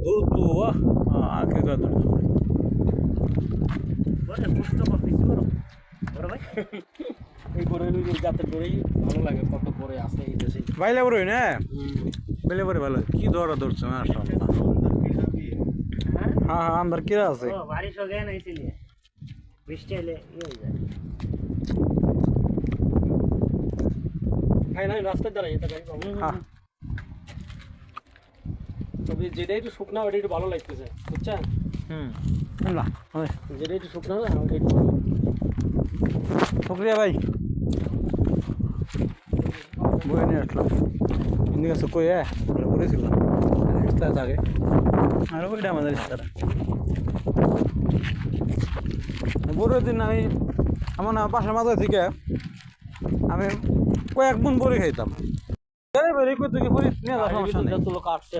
durdu va hakikaten durdu. বলে বুঝতে পারছিস বড় বড় ভাই এই করে লই জাতের করেই ভালো লাগে কত পরে আছে এই দেশে বাইলে বড় না বাইলে বড় ভালো কি ধরা ধরছে মাশাআল্লাহ হ্যাঁ হ্যাঁ अंदर কিরা আছে ও বারিশ हो गया ना इसीलिए বৃষ্টি এলে ই হয়ে যায় খাই না রাস্তায় দাঁড়াই এটা গাড়ি পাবো হ্যাঁ তবে যেটা একটু শুকনা ওটা একটু ভালো লাগতেছে বুঝছেন না ওই যেটা একটু শুকনা না ওটা একটু ভালো শুকরিয়া ভাই বই নিয়ে আসলাম ইন্দি কাছে কই বলেছিলাম রিস্তা থাকে আর ওইটা আমাদের রিস্তাটা বড় দিন আমি আমার না পাশের মাথায় থেকে আমি কয়েক মন বড়ি খাইতাম বেরি করতে কি বড়ি নিয়ে যাওয়ার সমস্যা নেই যত লোক আসছে